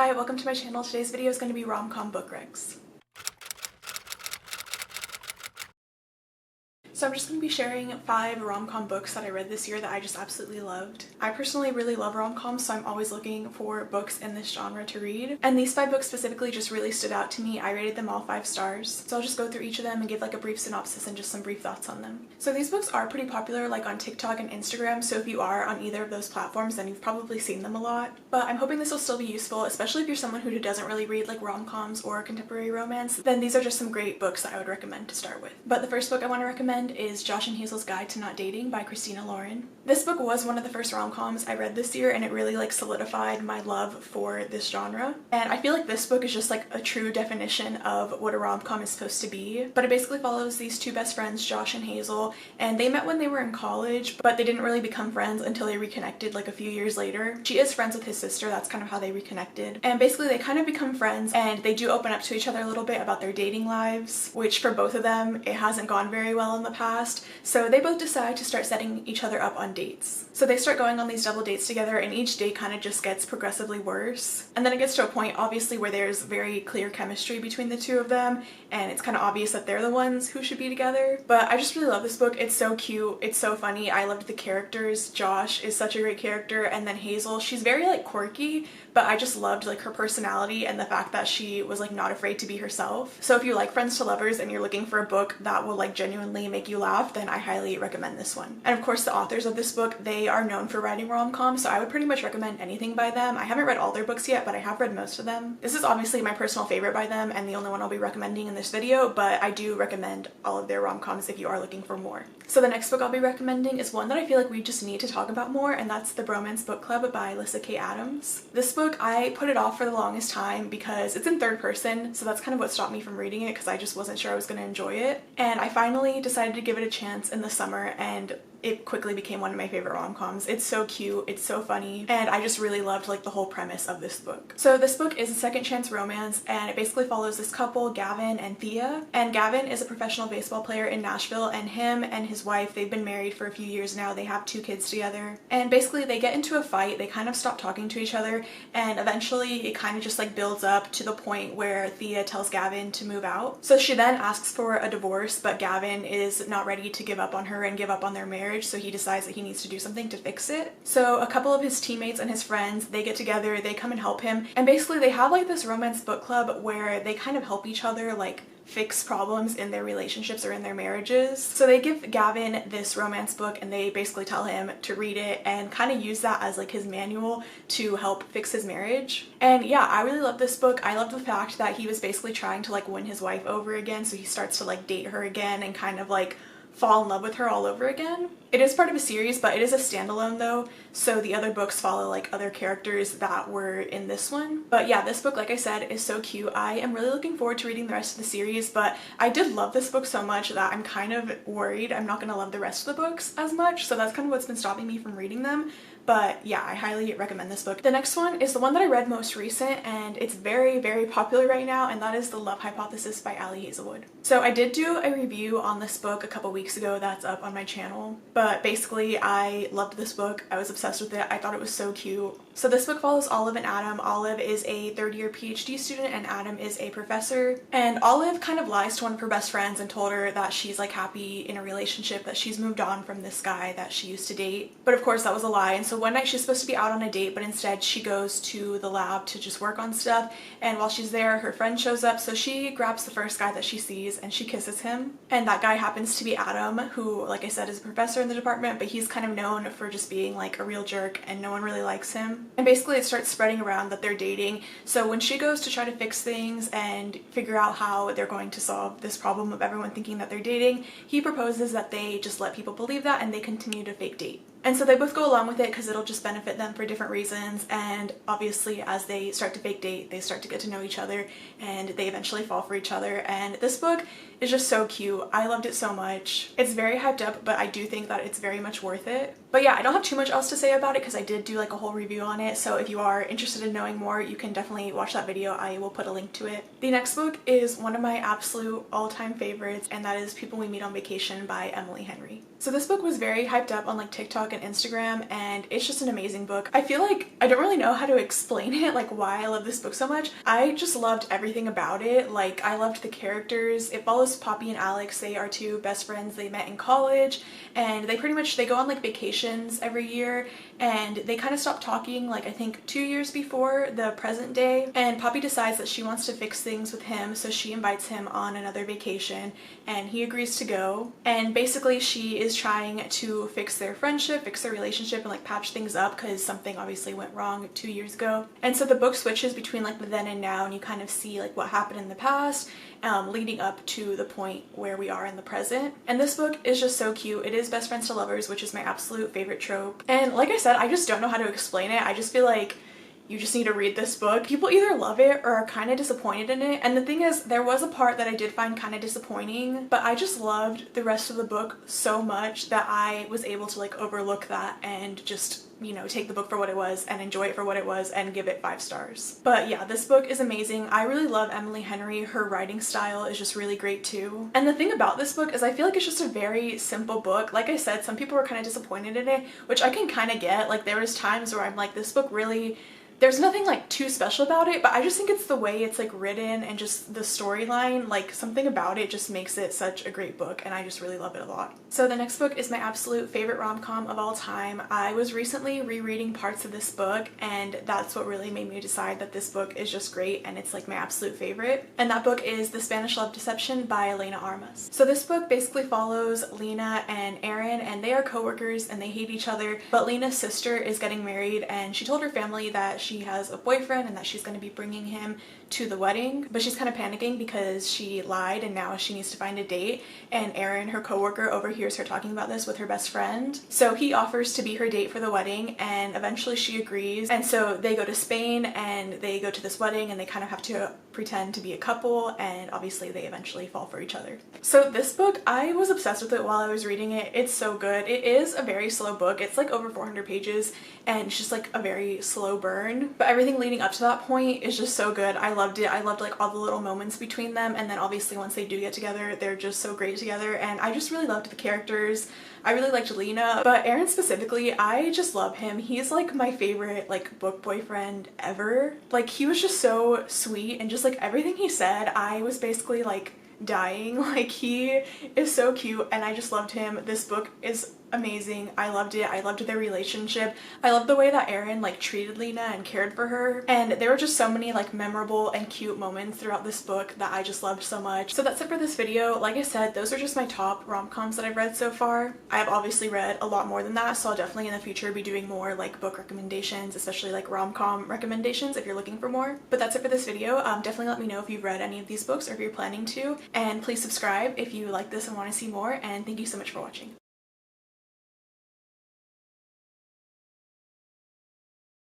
Hi, welcome to my channel. Today's video is going to be rom-com book recs. So I'm just going to be sharing 5 rom-com books that I read this year that I just absolutely loved. I personally really love rom-coms, so I'm always looking for books in this genre to read. And these 5 books specifically just really stood out to me. I rated them all 5 stars. So I'll just go through each of them and give like a brief synopsis and just some brief thoughts on them. So these books are pretty popular like on TikTok and Instagram, so if you are on either of those platforms then you've probably seen them a lot. But I'm hoping this will still be useful, especially if you're someone who doesn't really read like rom-coms or contemporary romance, then these are just some great books that I would recommend to start with. But the first book I want to recommend is Josh and Hazel's Guide to Not Dating by Christina Lauren. This book was one of the first rom-coms I read this year and it really like solidified my love for this genre. And I feel like this book is just like a true definition of what a rom-com is supposed to be. But it basically follows these 2 best friends, Josh and Hazel, and they met when they were in college, but they didn't really become friends until they reconnected like a few years later. She is friends with his sister, that's kind of how they reconnected. And basically they kind of become friends and they do open up to each other a little bit about their dating lives, which for both of them, it hasn't gone very well in the past. So they both decide to start setting each other up on dates. So they start going on these double dates together and each date kind of just gets progressively worse. And then it gets to a point obviously where there's very clear chemistry between the 2 of them and it's kind of obvious that they're the ones who should be together. But I just really love this book. It's so cute. It's so funny. I loved the characters. Josh is such a great character, and then Hazel, she's very like quirky, but I just loved like her personality and the fact that she was like not afraid to be herself. So if you like Friends to Lovers and you're looking for a book that will like genuinely make you laugh, then I highly recommend this one. And of course the authors of this book, they are known for writing rom-coms, so I would pretty much recommend anything by them. I haven't read all their books yet, but I have read most of them. This is obviously my personal favorite by them and the only one I'll be recommending in this video, but I do recommend all of their rom-coms if you are looking for more. So the next book I'll be recommending is one that I feel like we just need to talk about more, and that's The Bromance Book Club by Lyssa Kay Adams. This book, I put it off for the longest time because it's in 3rd person, so that's kind of what stopped me from reading it because I just wasn't sure I was going to enjoy it. And I finally decided to give it a chance in the summer and it quickly became one of my favorite rom-coms. It's so cute, it's so funny, and I just really loved like the whole premise of this book. So this book is a second chance romance and it basically follows this couple, Gavin and Thea. And Gavin is a professional baseball player in Nashville, and him and his wife, they've been married for a few years now. They have 2 kids together. And basically they get into a fight, they kind of stop talking to each other, and eventually it kind of just like builds up to the point where Thea tells Gavin to move out. So she then asks for a divorce, but Gavin is not ready to give up on her and give up on their marriage. So he decides that he needs to do something to fix it. So a couple of his teammates and his friends, they get together, they come and help him, and basically they have like this romance book club where they kind of help each other like fix problems in their relationships or in their marriages. So they give Gavin this romance book and they basically tell him to read it and kind of use that as like his manual to help fix his marriage. And yeah, I really love this book. I love the fact that he was basically trying to like win his wife over again, so he starts to like date her again and kind of like fall in love with her all over again. It is part of a series, but it is a standalone though, so the other books follow like other characters that were in this one. But yeah, this book, like I said, is so cute. I am really looking forward to reading the rest of the series, but I did love this book so much that I'm kind of worried I'm not going to love the rest of the books as much, so that's kind of what's been stopping me from reading them. But yeah, I highly recommend this book. The next one is the one that I read most recent, and it's very, very popular right now, and that is The Love Hypothesis by Ali Hazelwood. So I did do a review on this book a couple weeks ago that's up on my channel, but basically I loved this book. I was obsessed with it. I thought it was so cute. So this book follows Olive and Adam. Olive is a 3rd-year PhD student and Adam is a professor. And Olive kind of lies to one of her best friends and told her that she's like happy in a relationship, that she's moved on from this guy that she used to date. But of course that was a lie. And so one night she's supposed to be out on a date, but instead she goes to the lab to just work on stuff. And while she's there, her friend shows up. So she grabs the first guy that she sees and she kisses him. And that guy happens to be Adam, who, like I said, is a professor in the department, but he's kind of known for just being like a real jerk and no one really likes him. And basically it starts spreading around that they're dating. So when she goes to try to fix things and figure out how they're going to solve this problem of everyone thinking that they're dating, he proposes that they just let people believe that and they continue to fake date. And so they both go along with it because it'll just benefit them for different reasons, and obviously as they start to fake date, they start to get to know each other and they eventually fall for each other. And this book is just so cute. I loved it so much. It's very hyped up, but I do think that it's very much worth it. But yeah, I don't have too much else to say about it because I did do like a whole review on it, so if you are interested in knowing more, you can definitely watch that video. I will put a link to it. The next book is one of my absolute all-time favorites, and that is People We Meet on Vacation by Emily Henry. So this book was very hyped up on like TikTok TikTok and Instagram, and it's just an amazing book. I feel like I don't really know how to explain it, like why I love this book so much. I just loved everything about it. Like, I loved the characters. It follows Poppy and Alex. They are two best friends. They met in college, and they go on like vacations every year, and they kind of stop talking like I think 2 years before the present day, and Poppy decides that she wants to fix things with him, so she invites him on another vacation and he agrees to go. And basically she is trying to fix their friendship, fix their relationship, and like patch things up because something obviously went wrong 2 years ago. And so the book switches between like the then and now, and you kind of see like what happened in the past leading up to the point where we are in the present. And this book is just so cute. It is best friends to lovers, which is my absolute favorite trope. And like I said, I just don't know how to explain it. I just feel like you just need to read this book. People either love it or are kind of disappointed in it. And the thing is, there was a part that I did find kind of disappointing, but I just loved the rest of the book so much that I was able to like overlook that and just, you know, take the book for what it was and enjoy it for what it was and give it 5 stars. But yeah, this book is amazing. I really love Emily Henry. Her writing style is just really great too. And the thing about this book is I feel like it's just a very simple book. Like I said, some people were kind of disappointed in it, which I can kind of get. Like, there was times where I'm like, this book really, there's nothing like too special about it, but I just think it's the way it's like written and just the storyline, like something about it just makes it such a great book, and I just really love it a lot. So the next book is my absolute favorite rom-com of all time. I was recently rereading parts of this book, and that's what really made me decide that this book is just great and it's like my absolute favorite. And that book is The Spanish Love Deception by Elena Armas. So this book basically follows Lena and Aaron, and they are co-workers and they hate each other, but Lena's sister is getting married and she told her family that she has a boyfriend and that she's going to be bringing him to the wedding, but she's kind of panicking because she lied and now she needs to find a date. And Aaron, her coworker, overhears her talking about this with her best friend, so he offers to be her date for the wedding, and eventually she agrees. And so they go to Spain and they go to this wedding and they kind of have to pretend to be a couple, and obviously they eventually fall for each other. So this book, I was obsessed with it while I was reading it. It's so good. It is a very slow book. It's like over 400 pages and it's just like a very slow burn, but everything leading up to that point is just so good. I loved it. I loved like all the little moments between them, and then obviously once they do get together, they're just so great together, and I just really loved the characters. I really liked Lena, but Aaron specifically, I just love him. He's like my favorite like book boyfriend ever. Like, he was just so sweet, and just like everything he said, I was basically like dying. Like, he is so cute and I just loved him. This book is amazing. I loved it. I loved their relationship. I loved the way that Aaron like treated Lena and cared for her, and there were just so many like memorable and cute moments throughout this book that I just loved so much. So that's it for this video. Like I said, those are just my top rom-coms that I've read so far. I have obviously read a lot more than that, so I'll definitely in the future be doing more like book recommendations, especially like rom-com recommendations if you're looking for more. But that's it for this video. Definitely let me know if you've read any of these books or if you're planning to, and please subscribe if you like this and want to see more, and thank you so much for watching.